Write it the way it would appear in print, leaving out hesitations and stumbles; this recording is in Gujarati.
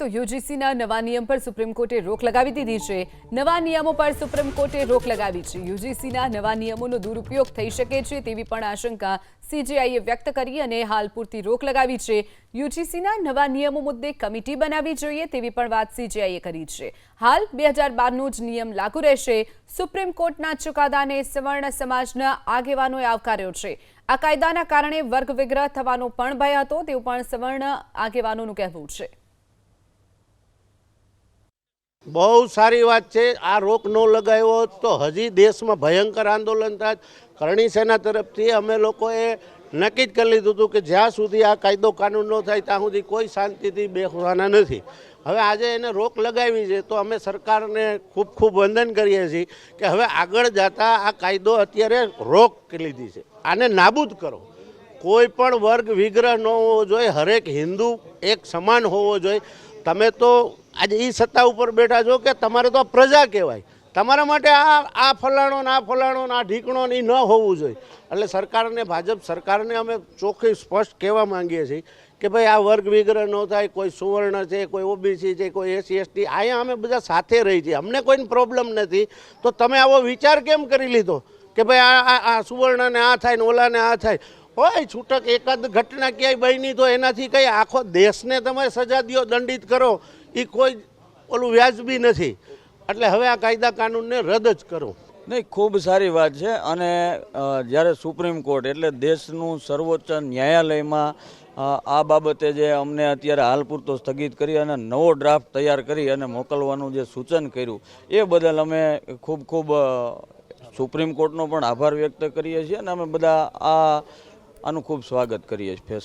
તો યુજીસીના નવા નિયમ પર સુપ્રીમ કોર્ટે રોક લગાવી દીધી છે। નવા નિયમો પર સુપ્રીમ કોર્ટે રોક લગાવી છે। યુજીસીના નવા નિયમોનો દુરુપયોગ થઈ શકે છે તેવી પણ આશંકા સીજેઆઈએ વ્યક્ત કરી અને હાલ પૂરતી રોક લગાવી છે। યુજીસીના નવા નિયમો મુદ્દે કમિટી બનાવવી જોઈએ તેવી પણ વાત સીજેઆઈએ કરી છે। હાલ 2012નો જ નિયમ લાગુ રહેશે। સુપ્રીમ કોર્ટના ચુકાદાને સવર્ણ સમાજના આગેવાનોએ આવકાર્યો છે। આ કાયદાના કારણે વર્ગ વિગ્રહ થવાનો પણ ભય હતો તેવું પણ સવર્ણ આગેવાનોનું કહેવું છે। બહુ સારી વાત છે। આ રોક ન લગાવ્યો તો હજી દેશમાં ભયંકર આંદોલન થાય। કરણી સેના તરફથી અમે લોકોએ નક્કી જ કરી લીધું હતું કે જ્યાં સુધી આ કાયદો કાનૂન ન થાય ત્યાં સુધી કોઈ શાંતિથી બેસવાના નથી। હવે આજે એને રોક લગાવી છે તો અમે સરકારને ખૂબ ખૂબ વંદન કરીએ છીએ કે હવે આગળ જતા આ કાયદો અત્યારે રોક લીધી છે। આને નાબૂદ કરો। કોઈ પણ વર્ગ વિગ્રહ ન હોવો જોઈએ। હરેક હિન્દુ એક સમાન હોવો જોઈએ। તમે તો આજે એ સત્તા ઉપર બેઠા છો કે તમારે તો પ્રજા કહેવાય। તમારા માટે આ ફલાણો ને આ ફલાણો ને આ ઢીકણો ને ન હોવું જોઈએ। એટલે સરકારને ભાજપ સરકારને અમે ચોખ્ખી સ્પષ્ટ કહેવા માંગીએ છીએ કે ભાઈ આ વર્ગ વિગ્રહ ન થાય। કોઈ સુવર્ણ છે, કોઈ ઓબીસી છે, કોઈ એસસી એસટી, અહીંયા અમે બધા સાથે રહી છીએ। અમને કોઈ પ્રોબ્લેમ નથી। તો તમે આવો વિચાર કેમ કરી લીધો કે ભાઈ આ સુવર્ણને આ થાય ને ઓલાને આ થાય? હોય છૂટક એકાદ ઘટના ક્યાંય બની તો એનાથી કંઈ આખો દેશને તમે સજા દો, દંડિત કરો, એ કોઈ ઓલું વ્યાજબી નથી। એટલે હવે આ કાયદા કાનૂનને રદ જ કરો। નહીં, ખૂબ સારી વાત છે। અને જ્યારે સુપ્રીમ કોર્ટ એટલે દેશનું સર્વોચ્ચ ન્યાયાલયમાં આ બાબતે જે અમને અત્યારે હાલ પૂરતો સ્થગિત કરી અને નવો ડ્રાફ્ટ તૈયાર કરી અને મોકલવાનું જે સૂચન કર્યું એ બદલ અમે ખૂબ ખૂબ સુપ્રીમ કોર્ટનો પણ આભાર વ્યક્ત કરીએ છીએ અને અમે બધા આનું ખૂબ સ્વાગત કરીએ છીએ।